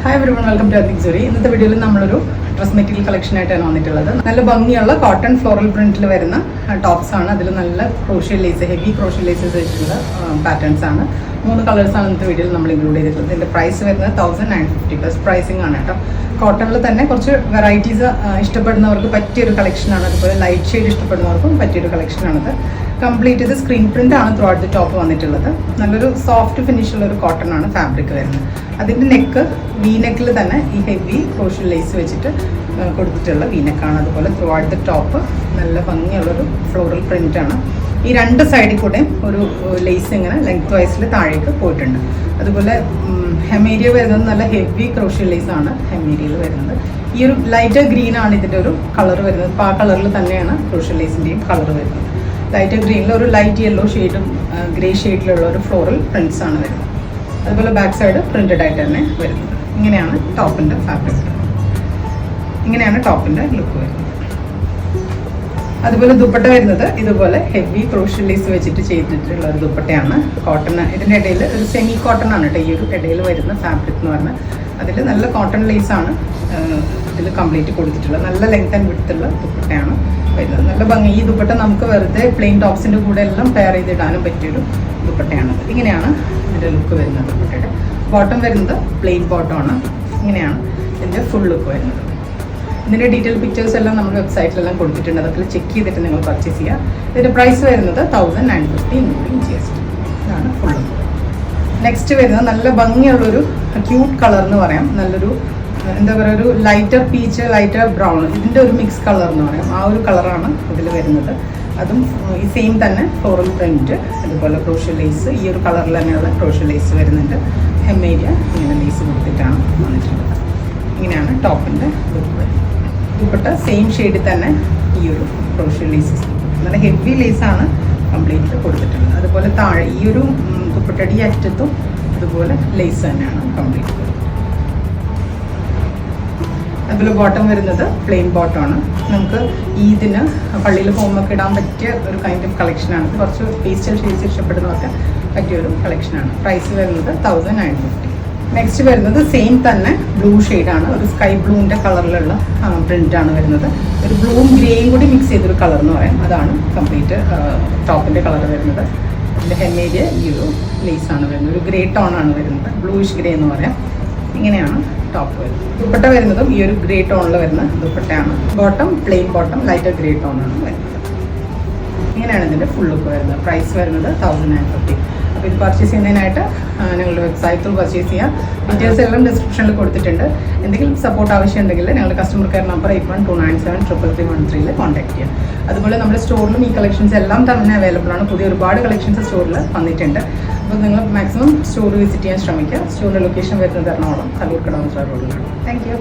Hi everyone, welcome to Athik Zuri. In this video, we will dress material collection. നല്ല ഭംഗിയുള്ള cotton floral പ്രിന്റിൽ വരുന്ന tops ആണ്. അതിൽ നല്ല crochet lace, heavy crochet laces വെച്ചിട്ടുള്ള patterns ആണ്. 3 കളേഴ്സ് ആണ് ഇന്നത്തെ വീഡിയോയിൽ നമ്മൾ ഇൻക്ലൂഡ് ചെയ്തിട്ടുള്ളത്. ഇതിന്റെ പ്രൈസ് വരുന്നത് 1950 പ്ലസ് പ്രൈസിംഗ് ആണ് കേട്ടോ. കോട്ടണിൽ തന്നെ കുറച്ച് വെറൈറ്റീസ് ഇഷ്ടപ്പെടുന്നവർക്ക് പറ്റിയൊരു കളക്ഷനാണ്. അതുപോലെ ലൈറ്റ് ഷെയ്ഡ് ഇഷ്ടപ്പെടുന്നവർക്കും പറ്റിയൊരു കളക്ഷനാണത്. കംപ്ലീറ്റ് ഇത് സ്ക്രീൻ പ്രിന്റ് ആണ് ത്രൂ ഔട്ട് ദി ടോപ്പ് വന്നിട്ടുള്ളത്. നല്ലൊരു സോഫ്റ്റ് ഫിനിഷുള്ള ഒരു കോട്ടൺ ആണ് ഫാബ്രിക് വരുന്നത്. അതിൻ്റെ നെക്ക് വി നെക്കിൽ തന്നെ ഈ ഹെവി ക്രോഷ്യ ലേസ് വെച്ചിട്ട് കൊടുത്തിട്ടുള്ള വി നെക്കാണ്. അതുപോലെ ത്രൂ ഔട്ട് ദി ടോപ്പ് നല്ല ഭംഗിയുള്ളൊരു ഫ്ലോറൽ പ്രിന്റ് ആണ്. ഈ രണ്ട് സൈഡിൽ കൂടെയും ഒരു ലേസ് ഇങ്ങനെ ലെങ്ത് വൈസിൽ താഴേക്ക് പോയിട്ടുണ്ട്. അതുപോലെ ഹെമേരിയ വരുന്നത് നല്ല ഹെവി ക്രോഷ്യ ലേസ് ആണ് ഹെമേരിയയിൽ വരുന്നത്. ഈ ഒരു ലൈറ്റ് ഗ്രീൻ ആണ് ഇതിൻ്റെ ഒരു കളർ വരുന്നത്. അപ്പോൾ ആ കളറിൽ തന്നെയാണ് ക്രോഷ്യ ലേസിൻ്റെയും കളർ വരുന്നത്. ലൈറ്റ് ഗ്രീനിൽ ഒരു ലൈറ്റ് യെല്ലോ ഷെയ്ഡും ഗ്രേ ഷെയ്ഡിലുള്ള ഒരു ഫ്ലോറൽ പ്രിന്റ്സ് ആണ് വരുന്നത്. അതുപോലെ ബാക്ക് സൈഡ് പ്രിന്റഡ് ആയിട്ട് തന്നെ വരുന്നത്. ഇങ്ങനെയാണ് ടോപ്പിൻ്റെ ഫാബ്രിക്, ഇങ്ങനെയാണ് ടോപ്പിൻ്റെ ലുക്ക് വരുന്നത്. അതുപോലെ ദുപ്പട്ട വരുന്നത് ഇതുപോലെ ഹെവി ക്രോഷ്യ ലേസ് വെച്ചിട്ട് ചെയ്തിട്ടുള്ള ഒരു ദുപ്പട്ടയാണ്. കോട്ടൺ ഇതിൻ്റെ ഇടയിൽ ഒരു സെമി കോട്ടൺ ആണ് കേട്ടോ ഈ ഒരു ഇടയിൽ വരുന്ന ഫാബ്രിക് എന്ന് പറഞ്ഞാൽ. അതിൽ നല്ല കോട്ടൺ ലേസ് ആണ് ഇതിൽ കംപ്ലീറ്റ് കൊടുത്തിട്ടുള്ളത്. നല്ല ലെങ്ത് ആൻഡ് വിഡ്ത്തുള്ള ദുപ്പട്ടയാണ് വരുന്നത്. നല്ല ഭംഗി. ഈ ദുപ്പട്ട നമുക്ക് വെറുതെ പ്ലെയിൻ ടോപ്സിൻ്റെ കൂടെ എല്ലാം പെയർ ചെയ്തിടാനും പറ്റിയൊരു ദുപ്പട്ടയാണ്. ഇങ്ങനെയാണ് ഇതിൻ്റെ ലുക്ക് വരുന്നത്. ദുപ്പട്ടയുടെ ബോട്ടം വരുന്നത് പ്ലെയിൻ ബോട്ടമാണ്. ഇങ്ങനെയാണ് ഇതിൻ്റെ ഫുൾ ലുക്ക് വരുന്നത്. ഇതിൻ്റെ ഡീറ്റെയിൽ പിക്ചേഴ്സ് എല്ലാം നമ്മുടെ വെബ്സൈറ്റിലെല്ലാം കൊടുത്തിട്ടുണ്ട്. അതൊക്കെ ചെക്ക് ചെയ്തിട്ട് നിങ്ങൾ പർച്ചേസ് ചെയ്യുക. ഇതിൻ്റെ പ്രൈസ് വരുന്നത് 1950 ഇൻക്ലൂഡിങ് GST. ഇതാണ് ഫുൾ ലുക്ക്. നെക്സ്റ്റ് വരുന്നത് നല്ല ഭംഗിയുള്ളൊരു ക്യൂട്ട് കളർ എന്ന് പറയാം. നല്ലൊരു എന്താ പറയുക, ഒരു ലൈറ്റർ പീച്ച്, ലൈറ്റർ ബ്രൗൺ, ഇതിൻ്റെ ഒരു മിക്സ് കളർ എന്ന് പറയാം. ആ ഒരു കളറാണ് ഇതിൽ വരുന്നത്. അതും ഈ സെയിം തന്നെ ഫ്ലോറൽ പ്രിൻറ്റ്, അതുപോലെ ക്രോഷ്യ ലേസ്, ഈ ഒരു കളറിൽ തന്നെയുള്ള ക്രോഷ്യ ലേസ് വരുന്നുണ്ട്. ഹെമേരിയ ഇങ്ങനെ ലേസ് കൊടുത്തിട്ടാണ് വന്നിട്ടുള്ളത്. ഇങ്ങനെയാണ് ടോപ്പിൻ്റെ ലുക്ക് വരുന്നത്. ദുപ്പട്ട സെയിം ഷെയ്ഡിൽ തന്നെ ഈ ഒരു ക്രോഷ്യ ലേസസ്, നല്ല ഹെവി ലേസാണ് കംപ്ലീറ്റ് കൊടുത്തിട്ടുള്ളത്. അതുപോലെ താഴെ ഈ ഒരു ദുപ്പട്ടയുടെ ഈ അറ്റത്തും അതുപോലെ ലേസ് തന്നെയാണ് കംപ്ലീറ്റ് കൊടുത്തിട്ടുള്ളത്. അതുപോലെ ബോട്ടം വരുന്നത് പ്ലെയിൻ ബോട്ടമാണ്. നമുക്ക് ഇതിന് പള്ളിയിൽ പോകുമ്പോൾ ഇടാൻ പറ്റിയ ഒരു കൈൻഡ് ഓഫ് കളക്ഷനാണ്. ഇത് കുറച്ച് പേസ്റ്റൽ ഷെയ്ഡ്സ് ഇഷ്ടപ്പെടുന്നവർക്ക് പറ്റിയൊരു കളക്ഷനാണ്. പ്രൈസ് വരുന്നത് 1950. നെക്സ്റ്റ് വരുന്നത് സെയിം തന്നെ ബ്ലൂ ഷെയ്ഡാണ്. ഒരു സ്കൈ ബ്ലൂവിൻ്റെ കളറിലുള്ള പ്രിൻ്റാണ് വരുന്നത്. ഒരു ബ്ലൂവും ഗ്രേയും കൂടി മിക്സ് ചെയ്തൊരു കളർ എന്ന് പറയാം. അതാണ് കംപ്ലീറ്റ് ടോപ്പിൻ്റെ കളർ വരുന്നത്. അതിൻ്റെ ഹെമേരിയ ഈ ഒരു ലേസാണ് വരുന്നത്. ഒരു ഗ്രേ ടോണാണ് വരുന്നത്, ബ്ലൂയിഷ് ഗ്രേ എന്ന് പറയാം. ഇങ്ങനെയാണ് ടോപ്പ് വരുന്നത്. ദുപ്പട്ട വരുന്നതും ഈ ഒരു ഗ്രേ ടോണിൽ വരുന്ന ദുപ്പട്ടയാണ്. Bottom plain bottom, lighter grey ടോണാണ് വരുന്നത്. ഇങ്ങനെയാണ് ഇതിൻ്റെ ഫുൾ ലുക്ക് വരുന്നത്. പ്രൈസ് വരുന്നത് 1950. അപ്പോൾ ഇത് പർച്ചേസ് ചെയ്യുന്നതിനായിട്ട് ഞങ്ങളുടെ വെബ്സൈറ്റിൽ പർച്ചേസ് ചെയ്യാം. ഡീറ്റെയിൽസ് എല്ലാം ഡിസ്ക്രിപ്ഷനിൽ കൊടുത്തിട്ടുണ്ട്. എന്തെങ്കിലും സപ്പോർട്ട് ആവശ്യമുണ്ടെങ്കിൽ ഞങ്ങളുടെ കസ്റ്റമർ കെയർ നമ്പർ 8129733313 കോൺടാക്ട് ചെയ്യാം. അതുപോലെ നമ്മുടെ സ്റ്റോറിലും ഈ കളക്ഷൻസ് എല്ലാം തന്നെ അവൈലബിൾ ആണ്. പുതിയ ഒരുപാട് കളക്ഷൻസ് സ്റ്റോറിൽ വന്നിട്ടുണ്ട്. അപ്പോൾ നിങ്ങൾ മാക്സിമം സ്റ്റോർ വിസിറ്റ് ചെയ്യാൻ ശ്രമിക്കുക. സ്റ്റോറിൻ്റെ ലൊക്കേഷൻ വരുന്നത് എറണാകുളം കല്ലൂർക്കട റോഡിലാണ്. Thank you.